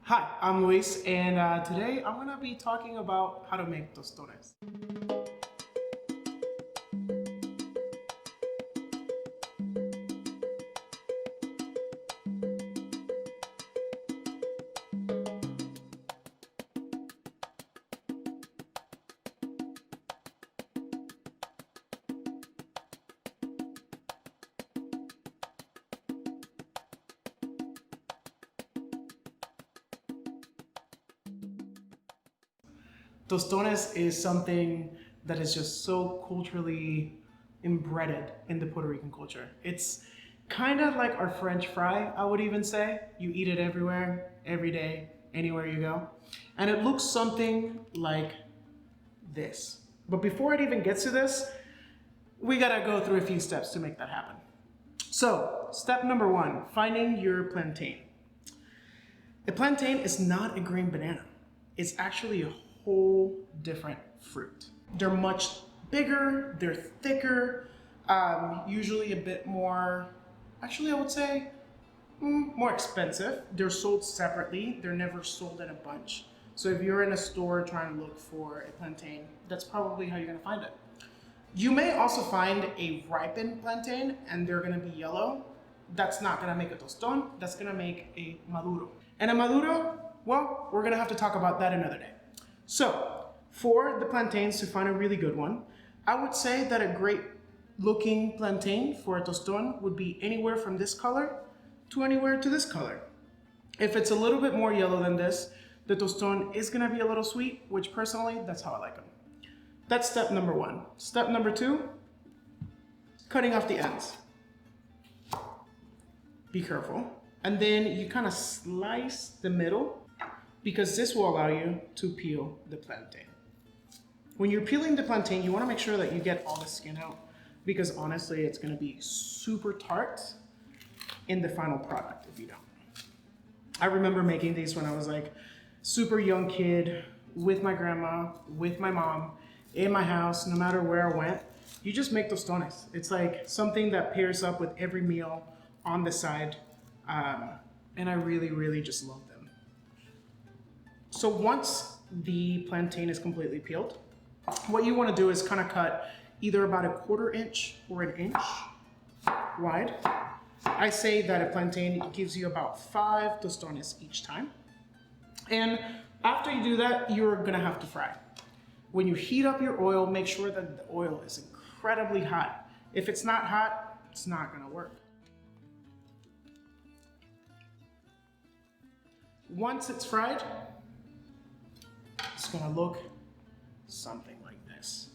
Hi, I'm Luis, and today I'm gonna be talking about how to make tostones. Tostones is something that is just so culturally embedded in the Puerto Rican culture. It's kind of like our French fry, I would even say. You eat it everywhere, every day, anywhere you go. And it looks something like this. But before it even gets to this, we gotta go through a few steps to make that happen. So, step number one, finding your plantain. A plantain is not a green banana. It's actually a whole different fruit. They're much bigger, they're thicker, usually a bit more, actually I would say, more expensive. They're sold separately, they're never sold in a bunch. So if you're in a store trying to look for a plantain, that's probably how you're gonna find it. You may also find a ripened plantain and they're gonna be yellow. That's not gonna make a tostón, that's gonna make a maduro. And a maduro, well, we're gonna have to talk about that another day. So, for the plantains, to find a really good one, I would say that a great looking plantain for a tostón would be anywhere from this color to anywhere to this color. If it's a little bit more yellow than this, the tostón is gonna be a little sweet, which personally, that's how I like them. That's step number one. Step number two, cutting off the ends. Be careful. And then you kind of slice the middle because this will allow you to peel the plantain. When you're peeling the plantain, you want to make sure that you get all the skin out because honestly, it's going to be super tart in the final product if you don't. I remember making these when I was like super young kid with my grandma, with my mom, in my house, no matter where I went. You just make tostones. It's like something that pairs up with every meal on the side. And I really, really just love them. So once the plantain is completely peeled, what you want to do is kind of cut either about 1/4 inch or 1 inch wide. I say that a plantain gives you about 5 tostones each time. And after you do that, you're gonna have to fry. When you heat up your oil, make sure that the oil is incredibly hot. If it's not hot, it's not gonna work. Once it's fried, it's gonna look something like this.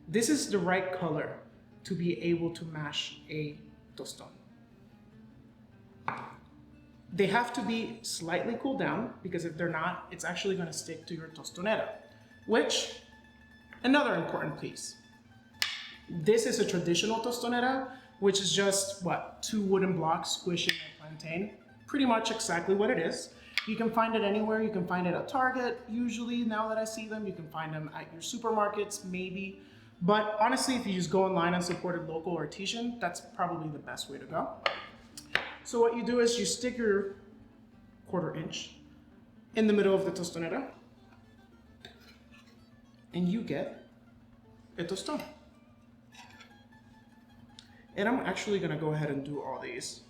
This is the right color to be able to mash a tostón. They have to be slightly cooled down because if they're not, it's actually gonna stick to your tostonera, which, another important piece. This is a traditional tostonera, which is just, 2 wooden blocks squishing a plantain. Pretty much exactly what it is. You can find it anywhere. You can find it at Target, usually, now that I see them. You can find them at your supermarkets, maybe. But honestly, if you just go online and support a local artisan, that's probably the best way to go. So what you do is you stick your 1/4 inch in the middle of the tostonera, and you get a tostón. And I'm actually gonna go ahead and do all these.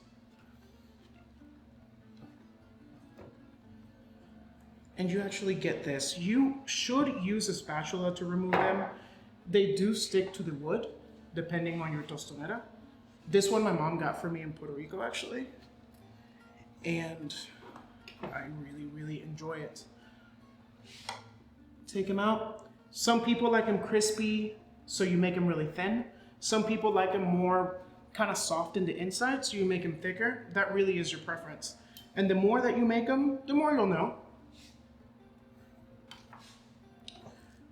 And you actually get this. You should use a spatula to remove them. They do stick to the wood, depending on your tostonera. This one my mom got for me in Puerto Rico, actually. And I really, really enjoy it. Take them out. Some people like them crispy, so you make them really thin. Some people like them more kind of soft in the inside, so you make them thicker. That really is your preference. And the more that you make them, the more you'll know.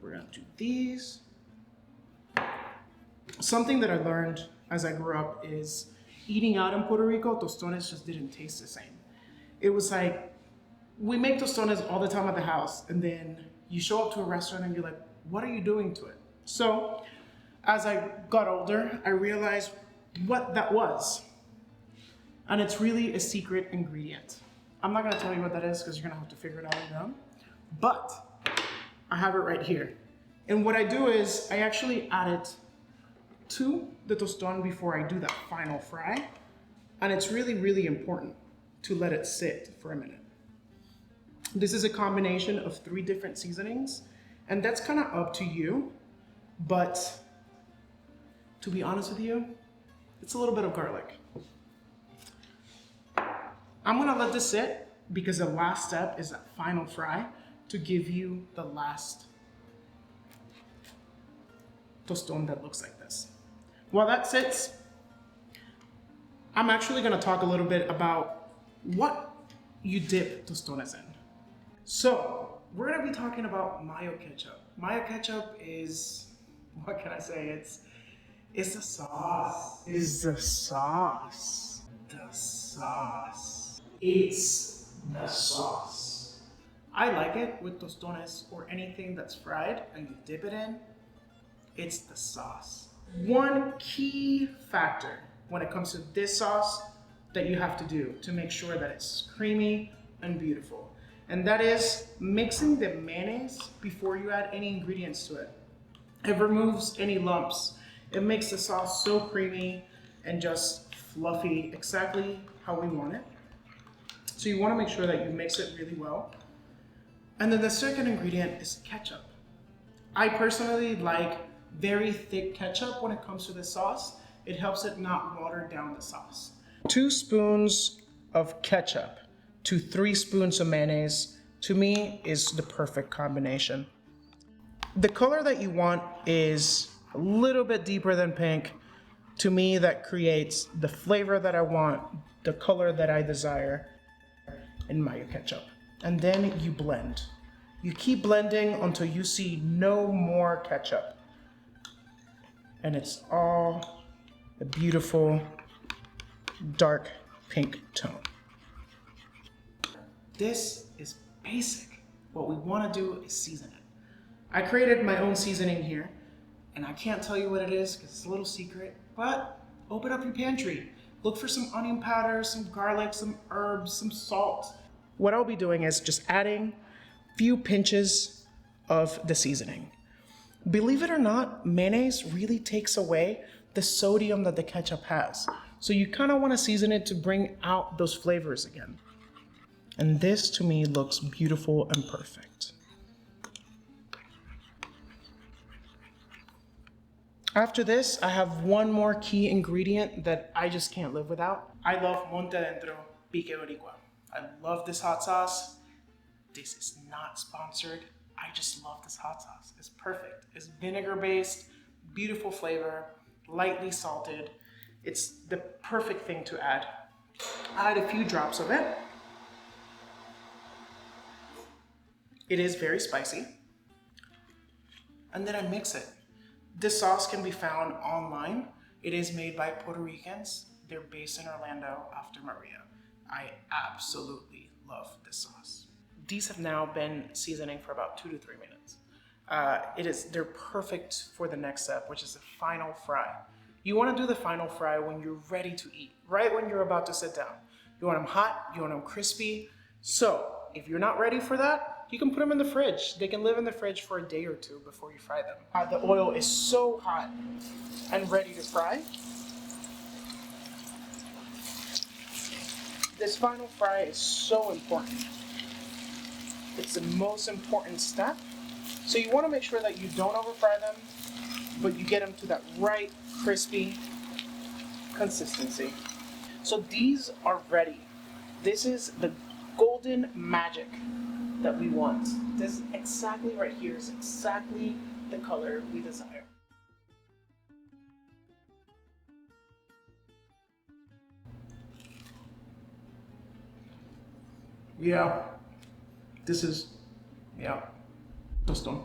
We're gonna do these. Something that I learned as I grew up is eating out in Puerto Rico, tostones just didn't taste the same. It was like, we make tostones all the time at the house, and then you show up to a restaurant and you're like, what are you doing to it? So as I got older, I realized what that was. And it's really a secret ingredient. I'm not gonna tell you what that is because you're gonna have to figure it out on your own. But I have it right here. And what I do is I actually add it to the tostón before I do that final fry. And it's really, really important to let it sit for a minute. This is a combination of 3 different seasonings, and that's kind of up to you. But to be honest with you, it's a little bit of garlic. I'm gonna let this sit because the last step is that final fry to give you the last tostón that looks like this. While that sits, I'm actually gonna talk a little bit about what you dip tostones in. So we're gonna be talking about mayo ketchup. Mayo ketchup is, what can I say? It's the sauce. It's the sauce. The sauce. It's the sauce. I like it with tostones or anything that's fried and you dip it in. It's the sauce. One key factor when it comes to this sauce that you have to do to make sure that it's creamy and beautiful. And that is mixing the mayonnaise before you add any ingredients to it. It removes any lumps. It makes the sauce so creamy and just fluffy, exactly how we want it. So you want to make sure that you mix it really well. And then the second ingredient is ketchup. I personally like very thick ketchup when it comes to the sauce. It helps it not water down the sauce. 2 spoons of ketchup to 3 spoons of mayonnaise, to me, is the perfect combination. The color that you want is a little bit deeper than pink. To me, that creates the flavor that I want, the color that I desire in mayo ketchup. And then you blend. You keep blending until you see no more ketchup. And it's all a beautiful dark pink tone. This is basic. What we want to do is season it. I created my own seasoning here, and I can't tell you what it is because it's a little secret, but open up your pantry. Look for some onion powder, some garlic, some herbs, some salt. What I'll be doing is just adding a few pinches of the seasoning. Believe it or not, mayonnaise really takes away the sodium that the ketchup has. So you kind of want to season it to bring out those flavors again. And this to me looks beautiful and perfect. After this, I have one more key ingredient that I just can't live without. I love Monte Adentro Pique Boricua. I love this hot sauce. This is not sponsored. I just love this hot sauce. It's perfect. It's vinegar-based, beautiful flavor, lightly salted. It's the perfect thing to add. I add a few drops of it. It is very spicy. And then I mix it. This sauce can be found online. It is made by Puerto Ricans. They're based in Orlando after Maria. I absolutely love this sauce. These have now been seasoning for about 2 to 3 minutes. They're perfect for the next step, which is the final fry. You want to do the final fry when you're ready to eat, right when you're about to sit down. You want them hot, you want them crispy. So if you're not ready for that, you can put them in the fridge. They can live in the fridge for a day or 2 before you fry them. The oil is so hot and ready to fry. This final fry is so important. It's the most important step. So you want to make sure that you don't over fry them, but you get them to that right crispy consistency. So these are ready. This is the golden magic that we want. This exactly right here is exactly the color we desire. Yeah, this is, tostón.